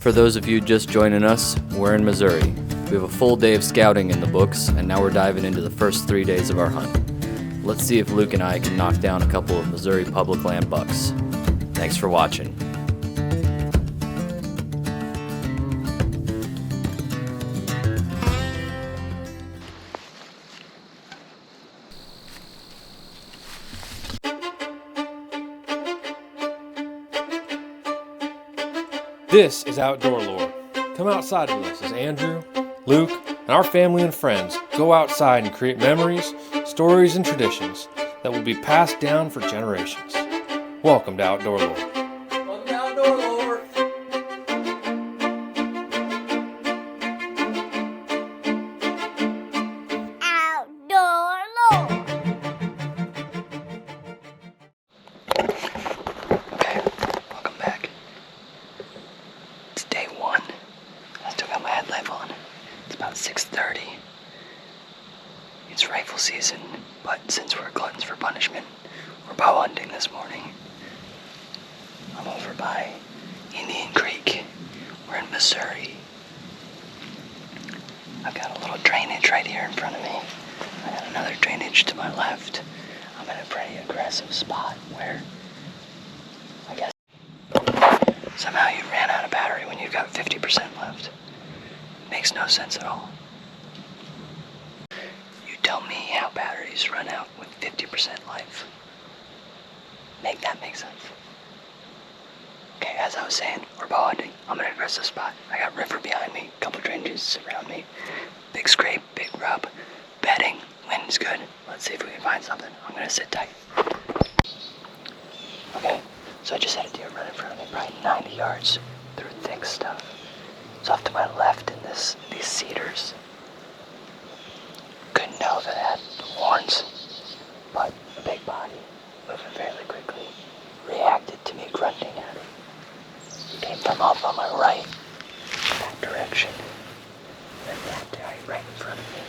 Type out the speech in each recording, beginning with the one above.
For those of you just joining us, we're in Missouri. We have a full day of scouting in the books, and now we're diving into the first 3 days of our hunt. Let's see if Luke and I can knock down a couple of Missouri public land bucks. Thanks for watching. This is Outdoor Lore. Come outside with us as Andrew, Luke, and our family and friends go outside and create memories, stories, and traditions that will be passed down for generations. Welcome to Outdoor Lore. Welcome to Outdoor Lore. Outdoor Lore. Okay, welcome back. It's day one. I still got my headlamp on. It's about 6:30. It's rifle season, but since we're gluttons for punishment, we're bow hunting this morning. I'm over by Indian Creek. We're in Missouri. I've got a little drainage right here in front of me. I got another drainage to my left. I'm in a pretty aggressive spot where I guess somehow you ran out of battery when you've got 50% left. Makes no sense at all. You tell me how batteries run out with 50% life. Make that make sense. Okay, as I was saying, we're bow hunting. I'm in an aggressive spot. I got river behind me, a couple drainages around me. Big scrape, big rub, bedding, wind's good. Let's see if we can find something. I'm gonna sit tight. Okay, so I just had a deer run in front of me, probably 90 yards through thick stuff. It's off to my left in these cedars. Couldn't know if it had horns, but a big body, moving fairly quickly, reacted to me grunting at it. Came from off on my right, that direction. And that guy right in front of me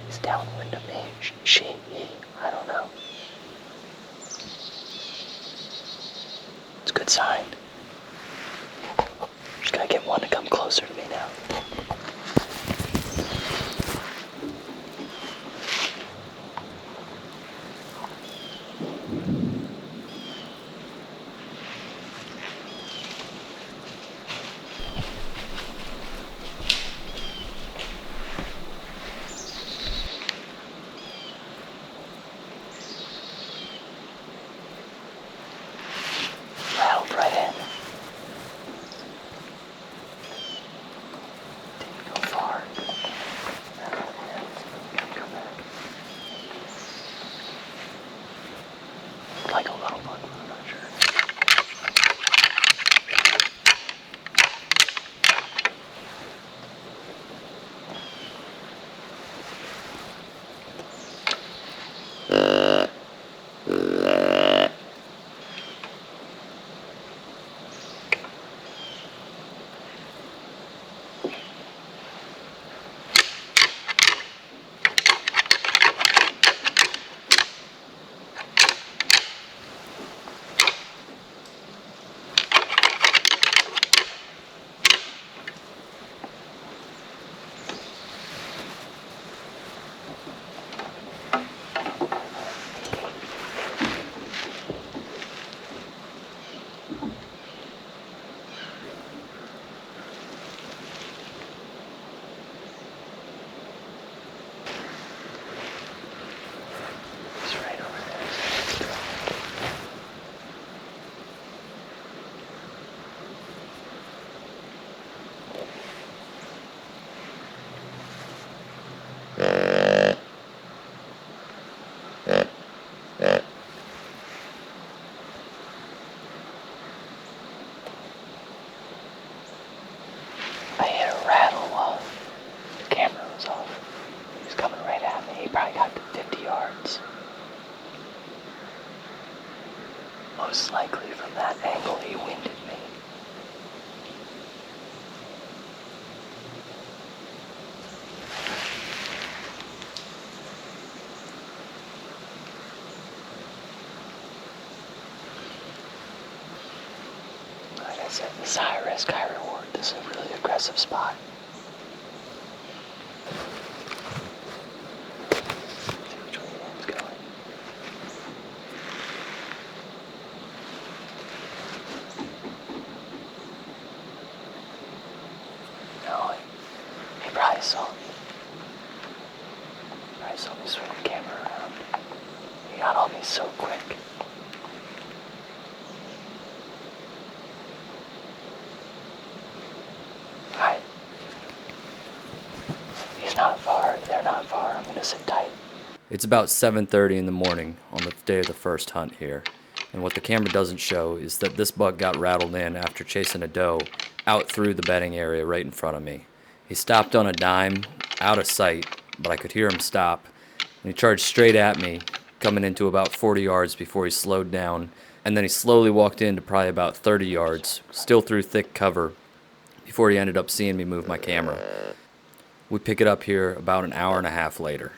is downwind of me. She, he, I don't know. It's a good sign. Just gotta get one to come closer to me now. Rattled right in. Didn't go far. Come back. Like a little bug, I'm not sure. It's right over there. I hit a rattle while the camera was off. He was coming right at me. He probably got to 50 yards. Most likely from that angle he winded me. Like I said, this is high risk, high reward. This is a really aggressive spot. See which way the wind's going. No, he probably saw me. Probably saw me swing the camera around. He got on me so quick. Alright. He's not far. They're not far. I'm gonna sit tight. It's about 7:30 in the morning on the day of the first hunt here, and what the camera doesn't show is that this buck got rattled in after chasing a doe out through the bedding area right in front of me. He stopped on a dime, out of sight, but I could hear him stop, and he charged straight at me, coming into about 40 yards before he slowed down, and then he slowly walked into probably about 30 yards, still through thick cover, before he ended up seeing me move my camera. We pick it up here about an hour and a half later.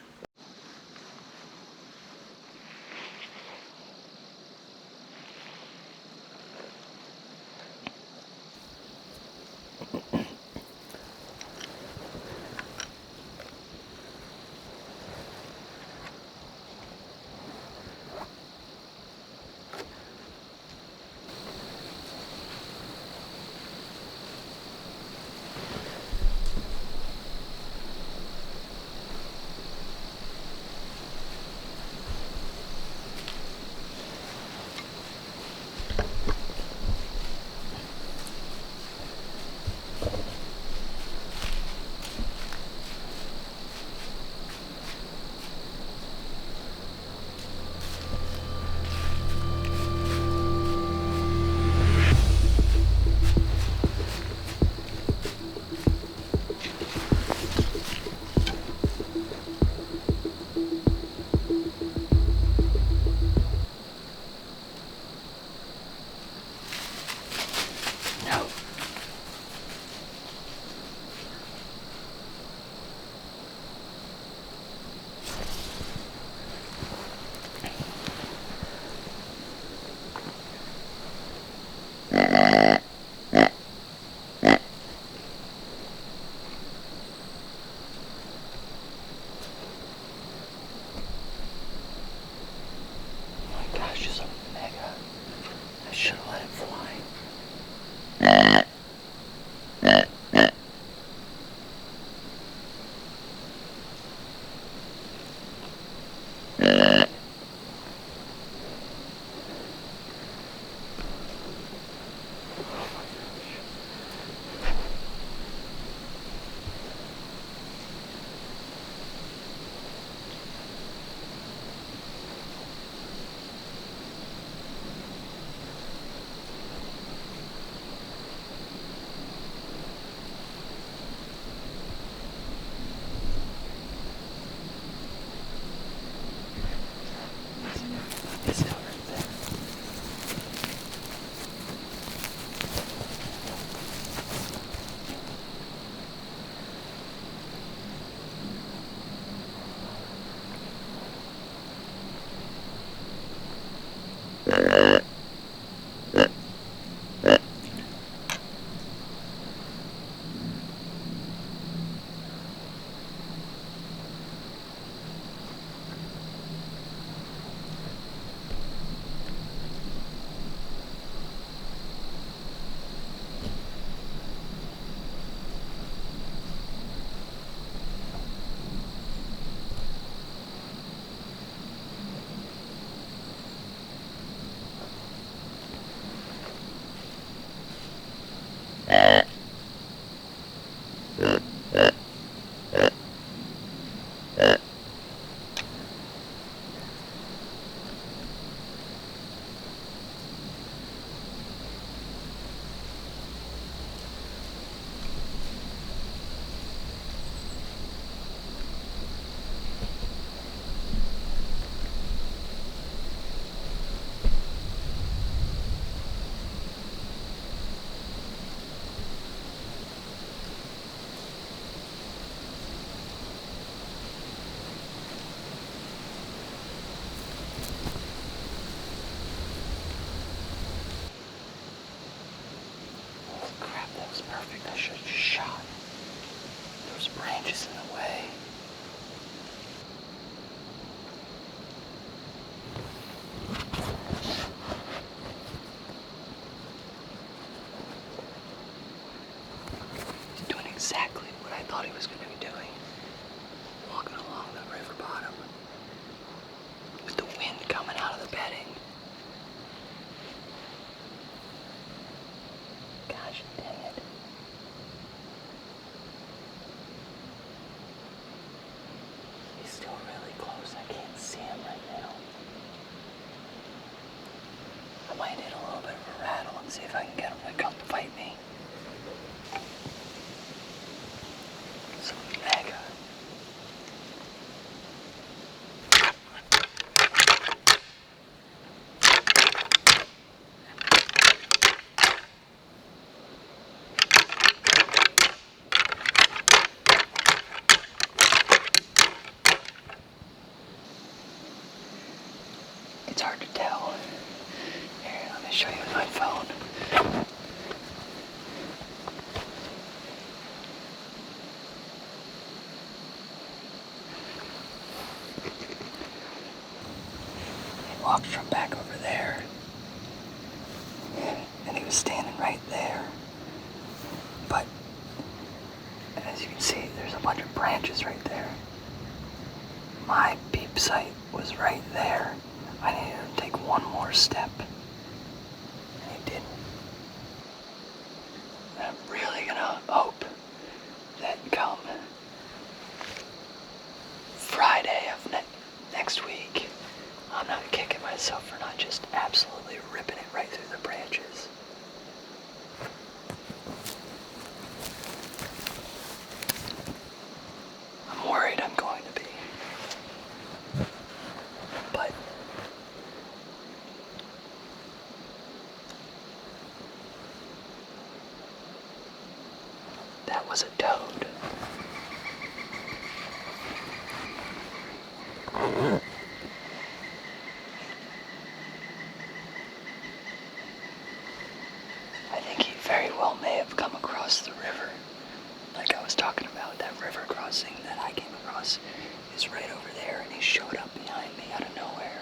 walked from back over there. And he was standing right there. But as you can see, there's a bunch of branches right there. My peep sight was right there. I needed to take one more step. And he didn't. And I'm really gonna hope that come Friday of next week, I'm not kicking myself for not just absolutely ripping it right through the branches. I'm worried I'm going to be. But that was a toad. I think he very well may have come across the river. Like I was talking about, that river crossing that I came across is right over there, and he showed up behind me out of nowhere.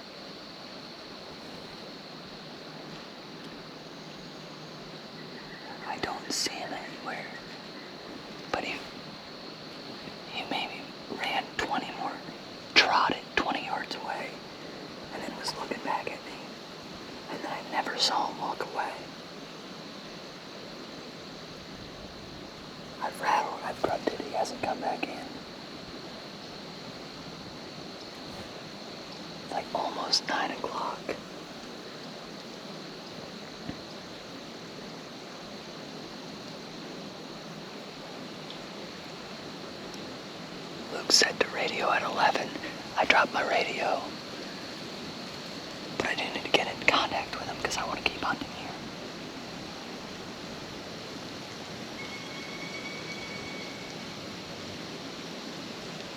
I don't see him anywhere, but he maybe ran 20 more, trotted 20 yards away, and then was looking back at me, and then I never saw him walk away. I've rattled, I've grunted, he hasn't come back in. It's like almost 9 o'clock. Luke set the radio at 11. I dropped my radio. But I didn't need to get in contact with him because I want to keep hunting here.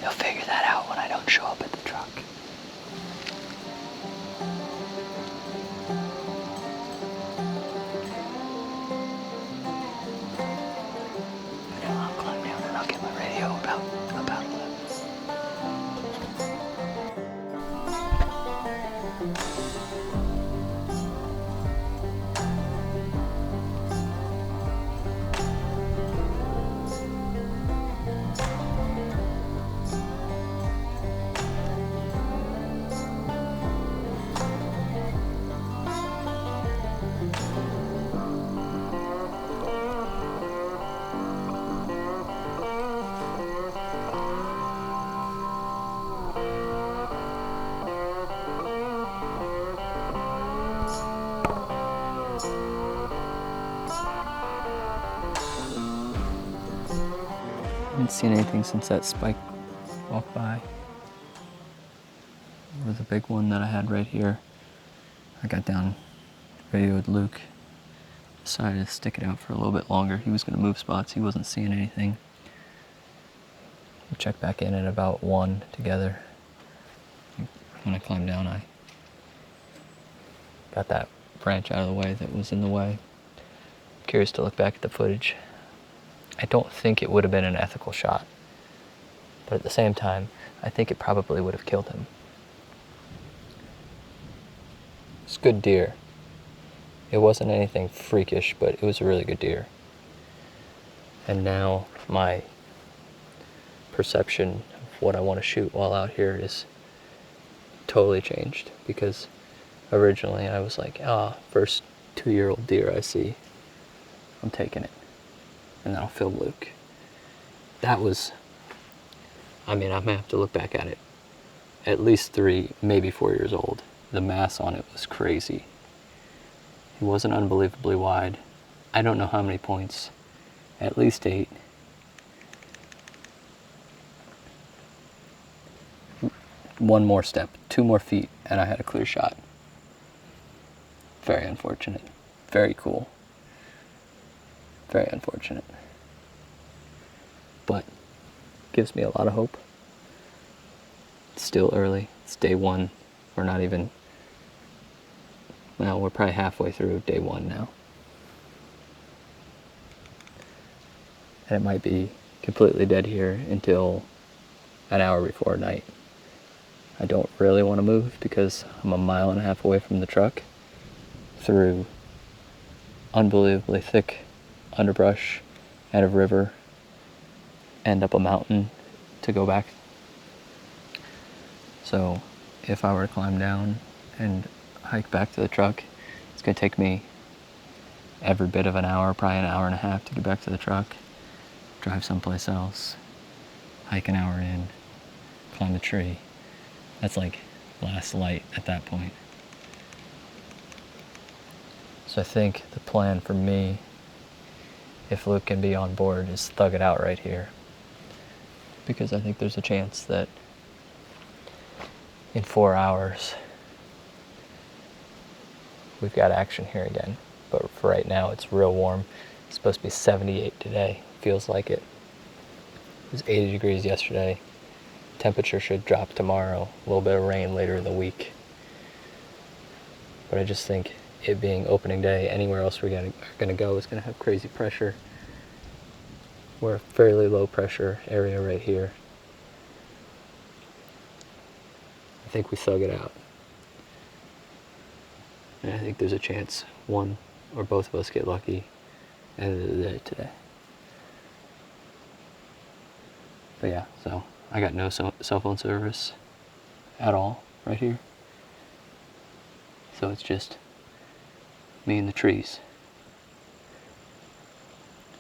He'll figure that out when I don't show up at the truck. But now I'll climb down and I'll get my radio about 11. I haven't seen anything since that spike walked by. Or the big one that I had right here. I got down, radioed Luke. Decided to stick it out for a little bit longer. He was going to move spots. He wasn't seeing anything. We checked back in at about 1 together. When I climbed down, I got that branch out of the way that was in the way. Curious to look back at the footage. I don't think it would have been an ethical shot, but at the same time, I think it probably would have killed him. It's a good deer. It wasn't anything freakish, but it was a really good deer. And now my perception of what I want to shoot while out here is totally changed, because originally I was like, first 2-year-old deer I see, I'm taking it. And then I'll film Luke. That was, I mean, I'm gonna have to look back at it. At least 3, maybe 4 years old. The mass on it was crazy. He wasn't unbelievably wide. I don't know how many points. At least 8. One more step, 2 more feet, and I had a clear shot. Very unfortunate. Very cool. Very unfortunate. But gives me a lot of hope. It's still early. It's day 1. We're not even, well, we're probably halfway through day 1 now. And it might be completely dead here until an hour before night. I don't really want to move because I'm a mile and a half away from the truck through unbelievably thick underbrush and a river and up a mountain to go back. So if I were to climb down and hike back to the truck, it's going to take me every bit of an hour, probably an hour and a half to get back to the truck, drive someplace else, hike an hour in, climb a tree. That's like last light at that point. So I think the plan for me, if Luke can be on board, is thug it out right here. Because I think there's a chance that in 4 hours, we've got action here again. But for right now, it's real warm. It's supposed to be 78 today. Feels like it. It was 80 degrees yesterday. Temperature should drop tomorrow. A little bit of rain later in the week. But I just think it being opening day, anywhere else we're gonna go is gonna have crazy pressure. We're a fairly low pressure area right here. I think we thug it out. And I think there's a chance one or both of us get lucky end of the day today. But yeah, so I got no cell phone service at all right here. So it's just me and the trees.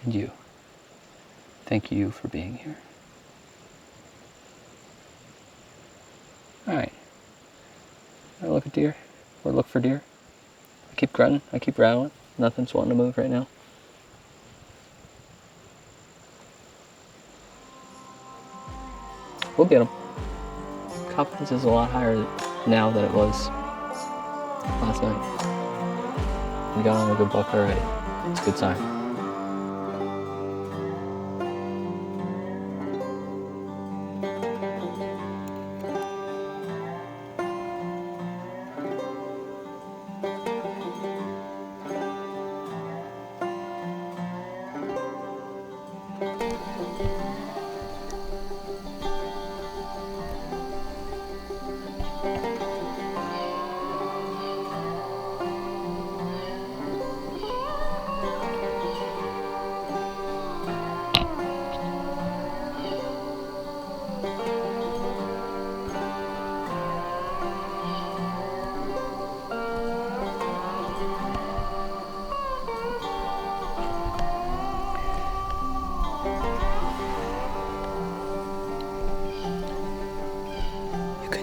And you. Thank you for being here. Alright. I look at deer. Or look for deer. I keep grunting. I keep rattling. Nothing's wanting to move right now. We'll get them. Confidence is a lot higher now than it was last night. We got on a good buck already. It's a good sign.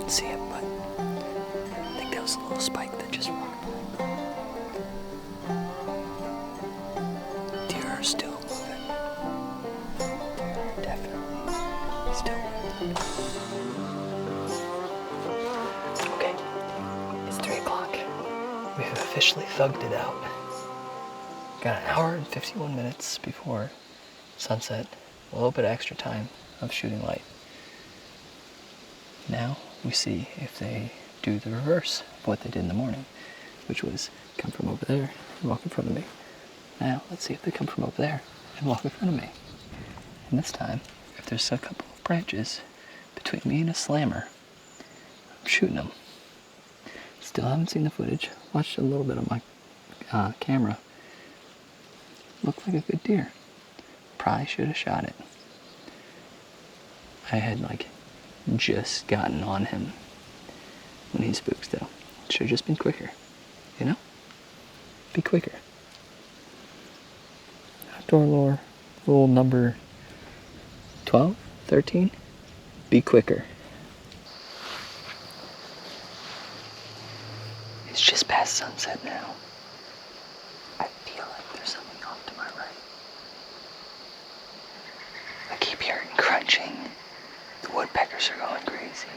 See it, but I think that was a little spike that just walked by. Deer are still moving. They're definitely still moving. Okay, it's 3 o'clock. We have officially thugged it out. Got an hour and 51 minutes before sunset. A little bit of extra time of shooting light. Now we see if they do the reverse of what they did in the morning, which was come from over there and walk in front of me. Now let's see if they come from over there and walk in front of me. And this time, if there's a couple of branches between me and a slammer, I'm shooting them. Still haven't seen the footage. Watched a little bit on my camera. Looked like a good deer. Probably should have shot it. I had just gotten on him when he spooked though. Should have just been quicker, you know? Be quicker. Outdoor lore rule number 12, 13, be quicker. It's just past sunset now. I feel like there's something off to my right. I keep hearing crunching. The woodpeckers are going crazy.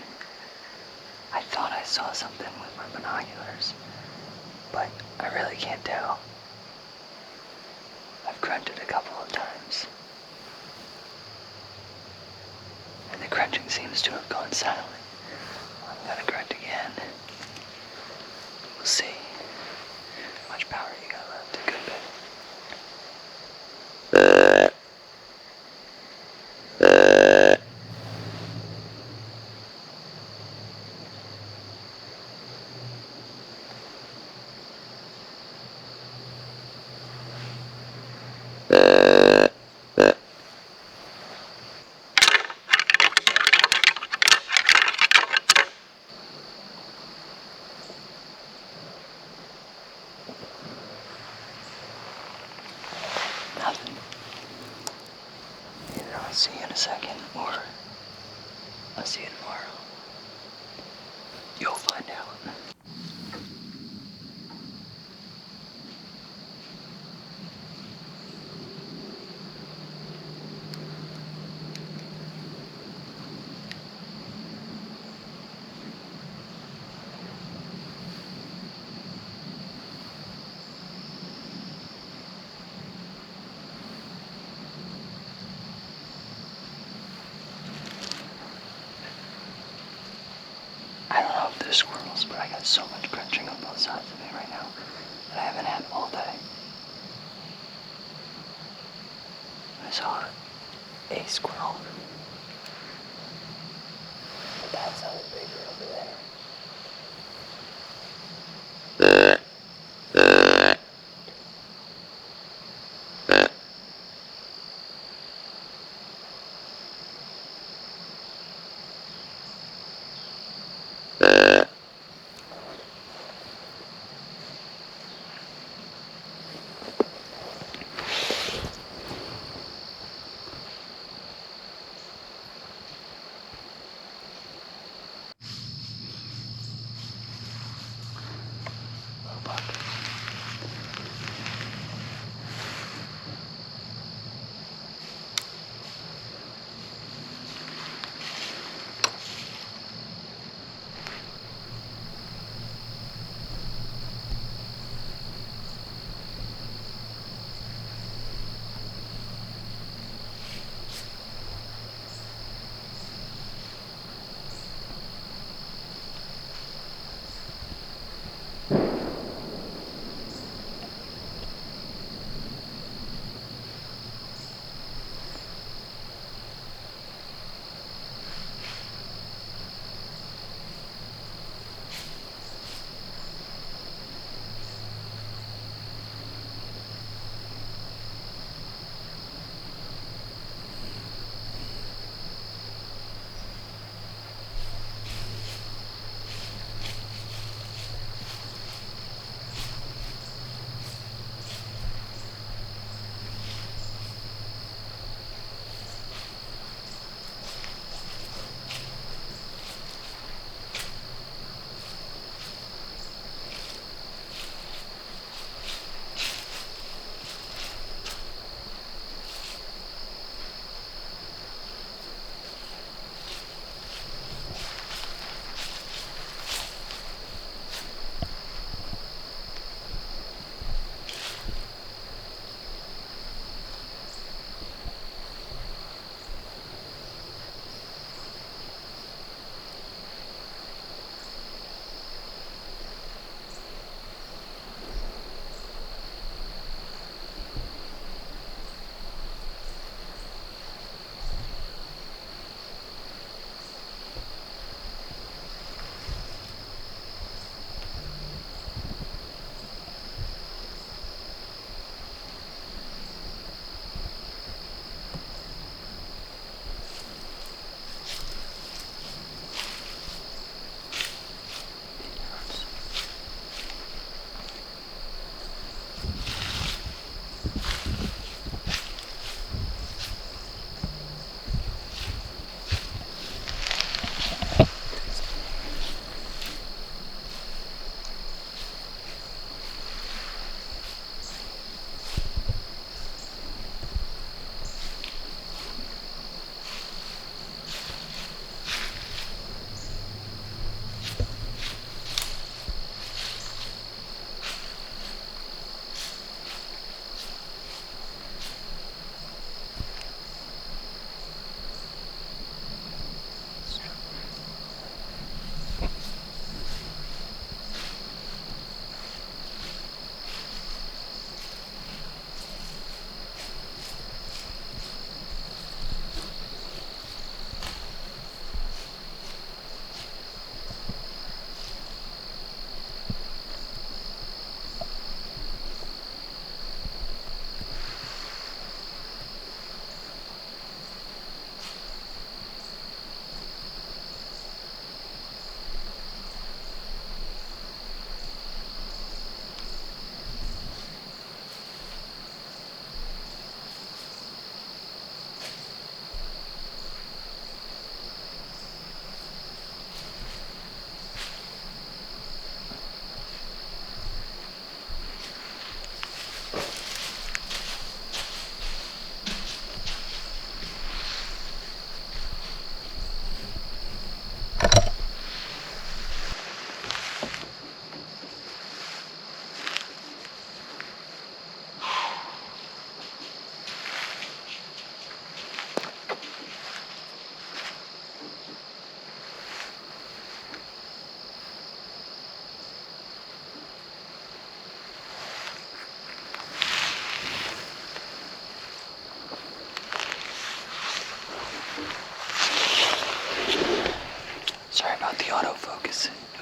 I thought I saw something with my binoculars, but I really can't tell. I've grunted a couple of times, and the crunching seems to have gone silent. I'm gonna grunt again. We'll see. How much power you got left? A good bit. I'll see you in a second, or I'll see you tomorrow. You'll find out. I don't know if there's squirrels, but I got so much crunching on both sides of me right now that I haven't had all day. I saw a squirrel. But that sounded bigger over there.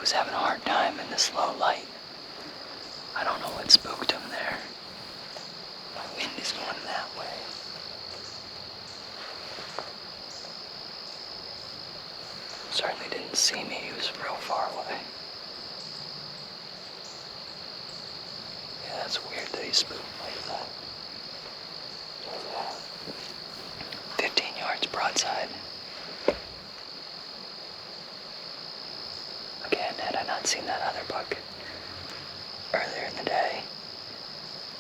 was having a hard time in this low light. I don't know what spooked him there. My wind is going that way. Certainly didn't see me, he was real far away. Yeah, that's weird that he spooked like that. 15 yards broadside. Again, had I not seen that other buck earlier in the day,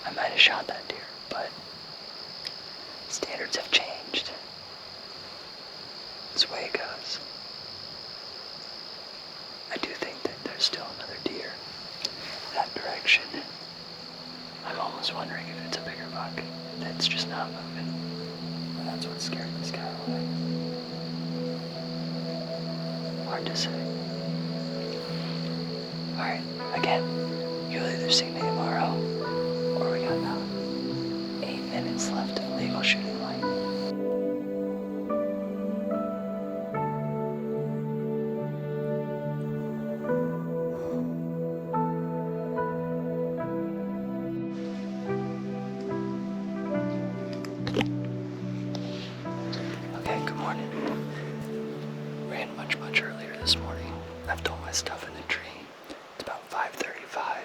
I might have shot that deer, but standards have changed. That's the way it goes. I do think that there's still another deer that direction. I'm almost wondering if it's a bigger buck that's just not moving. And that's what scared this guy away. Hard to say. Alright, again, you'll either see me tomorrow, or we got about 8 minutes left of legal shooting light. Okay, good morning. Ran much earlier this morning. Left all my stuff in the tree. It's about 5:35.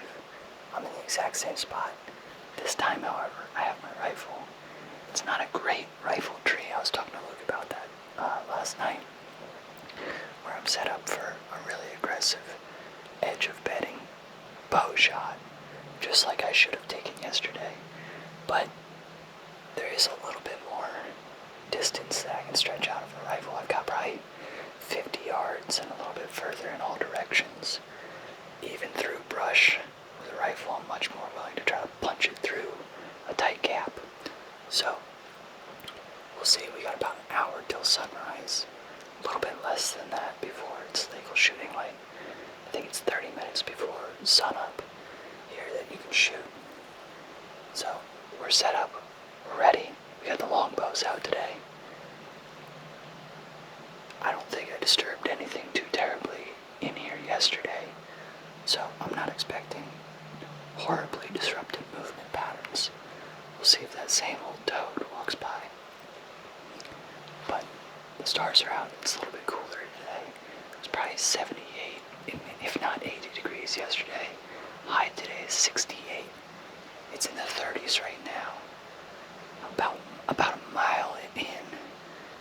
I'm in the exact same spot. This time, however, I have my rifle. It's not a great rifle tree. I was talking to Luke about that last night, where I'm set up for a really aggressive edge of bedding bow shot, just like I should have taken yesterday. But there is a little bit more distance that I can stretch out of the rifle. I've got probably 50 yards and a little bit further in all directions. Even through brush with a rifle, I'm much more willing to try to punch it through a tight gap. So, we'll see. We got about an hour till sunrise. A little bit less than that before it's legal shooting light. I think it's 30 minutes before sunup here that you can shoot. So, we're set up. We're ready. We got the longbows out today. I don't think I disturbed anything too terribly in here yesterday, so I'm not expecting horribly disrupted movement patterns. We'll see if that same old toad walks by. But the stars are out. It's a little bit cooler today. It was probably 78, if not 80 degrees yesterday. High today is 68. It's in the 30s right now. About a mile in,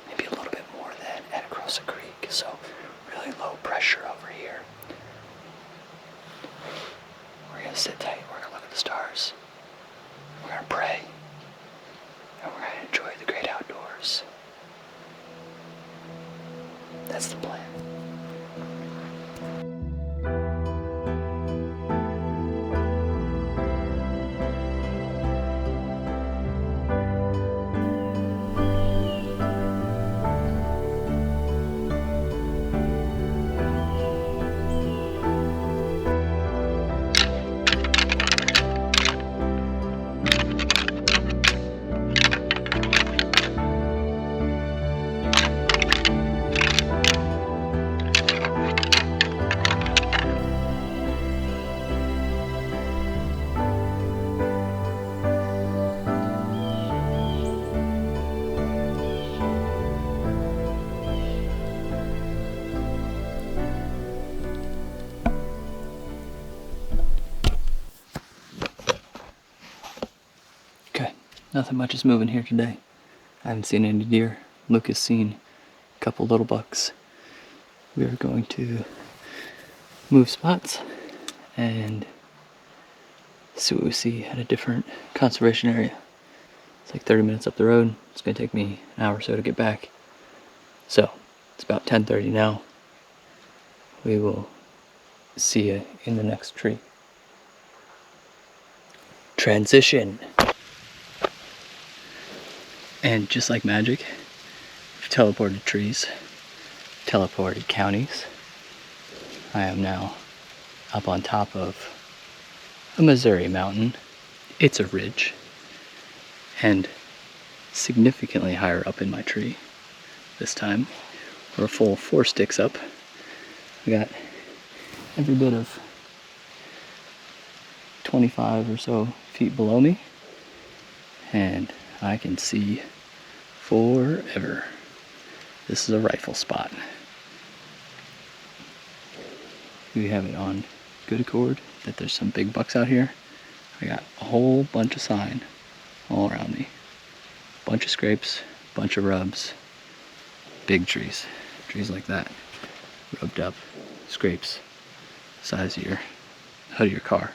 maybe a little bit more than, and across a creek, so really low pressure over here. We're gonna sit tight, we're gonna look at the stars, we're gonna pray, and we're gonna enjoy the great outdoors. That's the plan. Nothing much is moving here today. I haven't seen any deer. Luke has seen a couple little bucks. We are going to move spots and see what we see at a different conservation area. It's like 30 minutes up the road. It's going to take me an hour or so to get back. So, it's about 10:30 now. We will see you in the next tree. Transition. And just like magic, we've teleported trees, teleported counties. I am now up on top of a Missouri mountain. It's a ridge, and significantly higher up in my tree this time. We're a full 4 sticks up. We got every bit of 25 or so feet below me, and I can see forever. This is a rifle spot. We have it on good accord that there's some big bucks out here. I got a whole bunch of sign all around me. Bunch of scrapes, bunch of rubs, big trees. Trees like that, rubbed up, scrapes, size of your hood of your car.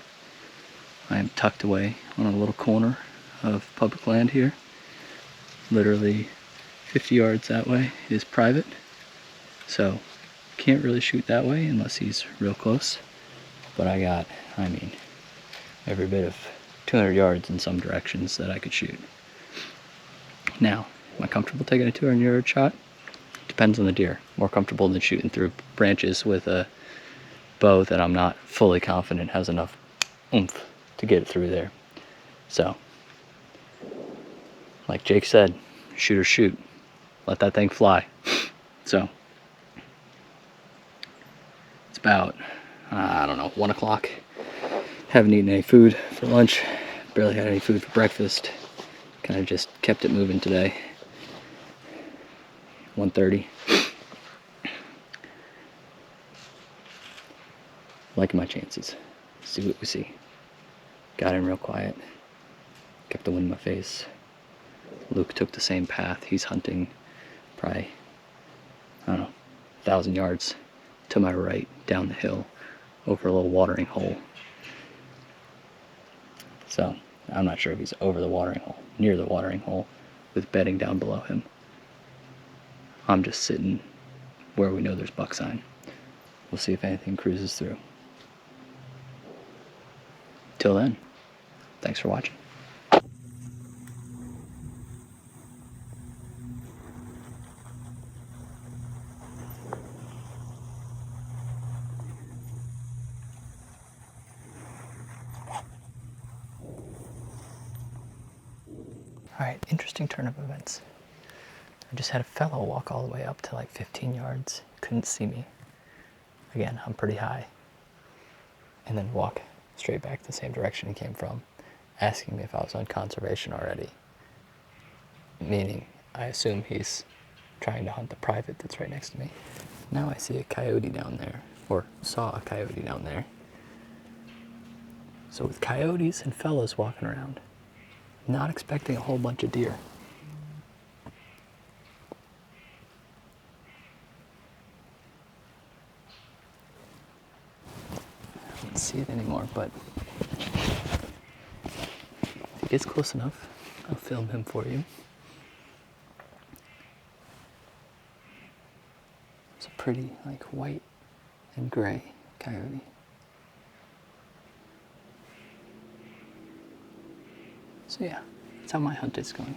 I am tucked away on a little corner of public land here. Literally 50 yards that way is private, so can't really shoot that way unless he's real close. But I got, every bit of 200 yards in some directions that I could shoot. Now, am I comfortable taking a 200-yard shot? Depends on the deer. More comfortable than shooting through branches with a bow that I'm not fully confident has enough oomph to get it through there. So, like Jake said, shoot or shoot. Let that thing fly. So, it's about, 1 o'clock. Haven't eaten any food for lunch. Barely had any food for breakfast. Kind of just kept it moving today. 1:30. Liking my chances. See what we see. Got in real quiet. Kept the wind in my face. Luke took the same path. He's hunting probably, 1,000 yards to my right, down the hill, over a little watering hole. So, I'm not sure if he's over the watering hole, near the watering hole, with bedding down below him. I'm just sitting where we know there's buck sign. We'll see if anything cruises through. Till then, thanks for watching. Alright, interesting turn of events. I just had a fellow walk all the way up to like 15 yards, couldn't see me. Again, I'm pretty high. And then walk straight back the same direction he came from, asking me if I was on conservation already. Meaning, I assume he's trying to hunt the private that's right next to me. Now I see a coyote down there, or saw a coyote down there. So with coyotes and fellas walking around, not expecting a whole bunch of deer. I don't see it anymore, but if he gets close enough, I'll film him for you. It's a pretty, white and gray coyote. So yeah, that's how my hunt is going.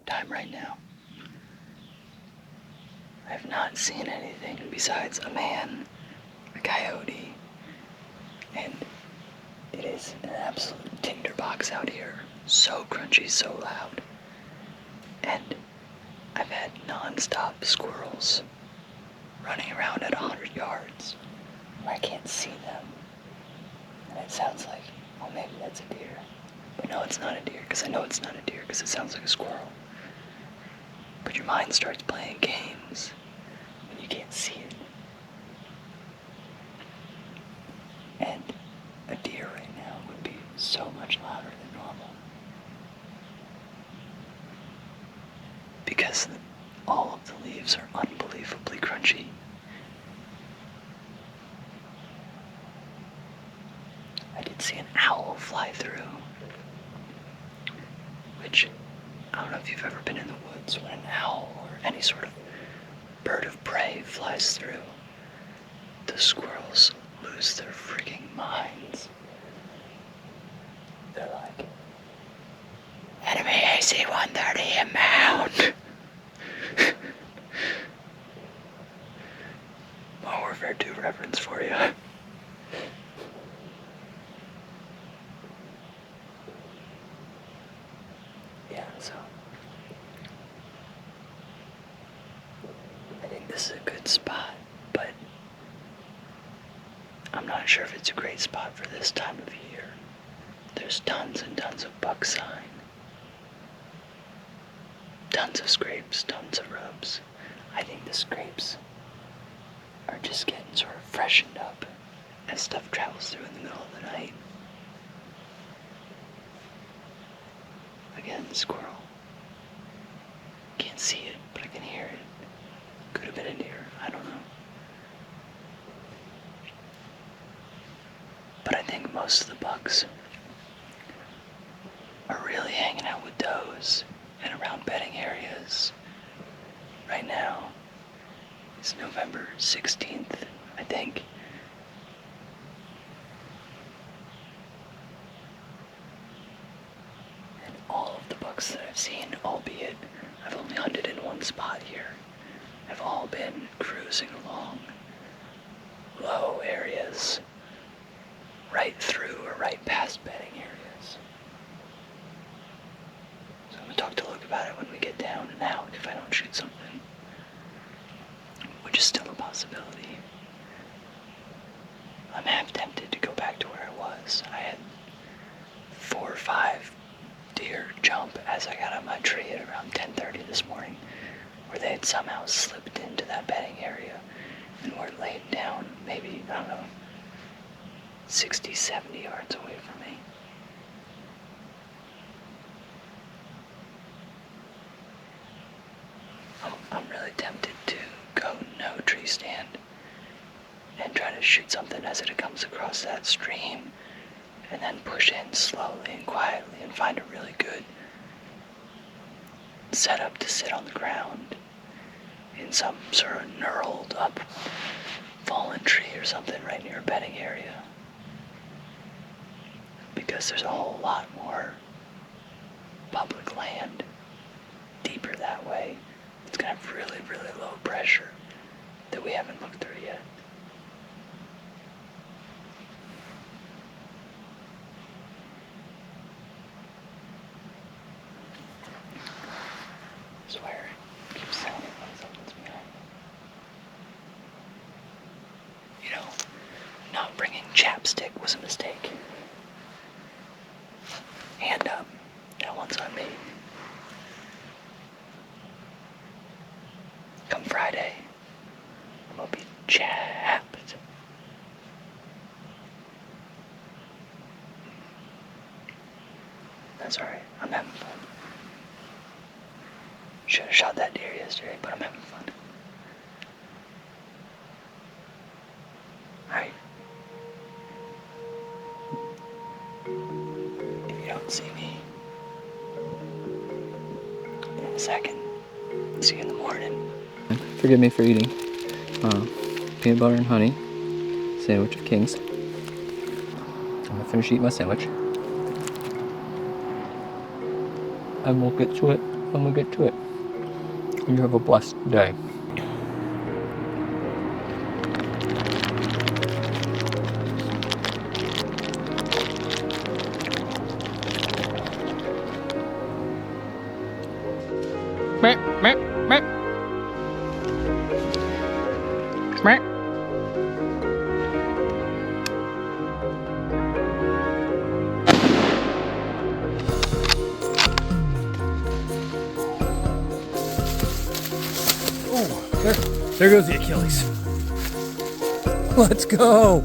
Time right now. I have not seen anything besides a man, a coyote, and it is an absolute tinderbox out here. So crunchy, so loud. And I've had non-stop squirrels running around at 100 yards where I can't see them. And it sounds like, well, maybe that's a deer. But no, it's not a deer, because I know it's not a deer, because it sounds like a squirrel. But your mind starts playing games when you can't see it. And a deer right now would be so much louder than normal. Because all of the leaves are unbelievably crunchy. I did see an owl fly through, which, I don't know if you've ever been in the woods when an owl or any sort of bird of prey flies through. The squirrels lose their freaking minds. They're like, enemy AC-130 inbound. Modern Warfare 2 reference for you. I'm not sure if it's a great spot for this time of year. There's tons and tons of buck sign. Tons of scrapes, tons of rubs. I think the scrapes are just getting sort of freshened up as stuff travels through in the middle of the night. Again, the squirrel. Can't see it, but I can hear it. Could have been a deer, I don't know. But I think most of the bucks are really hanging out with does and around bedding areas. Right now, it's November 16th, I think. And all of the bucks that I've seen, albeit I've only hunted in one spot here, have all been cruising along low areas, right through or right past bedding areas. So I'm gonna talk to Luke about it when we get down and out if I don't shoot something, which is still a possibility. I'm half tempted to go back to where I was. I had 4 or 5 deer jump as I got on my tree at around 10:30 this morning, where they had somehow slipped into that bedding area and were laid down maybe, I don't know, 60, 70 yards away from me. I'm really tempted to go no tree stand and try to shoot something as it comes across that stream, and then push in slowly and quietly and find a really good setup to sit on the ground in some sort of knurled up fallen tree or something right near a bedding area. Because there's a whole lot more public land deeper that way. It's gonna have really, really low pressure that we haven't looked through yet. I swear, it keeps sounding like something's behind me. You know, not bringing chapstick was a mistake. Hand up. That one's on me. Come Friday, I'm gonna be chapped. That's alright. I'm having fun. Should have shot that deer yesterday, but I'm having fun. Alright. If you don't see me in a second, see you in the morning. Forgive me for eating peanut butter and honey sandwich of King's. I'm gonna finish eating my sandwich, and we'll get to it when we get to it. You have a blessed day. Meep, meep, meep. Meep. There goes the Achilles. Let's go.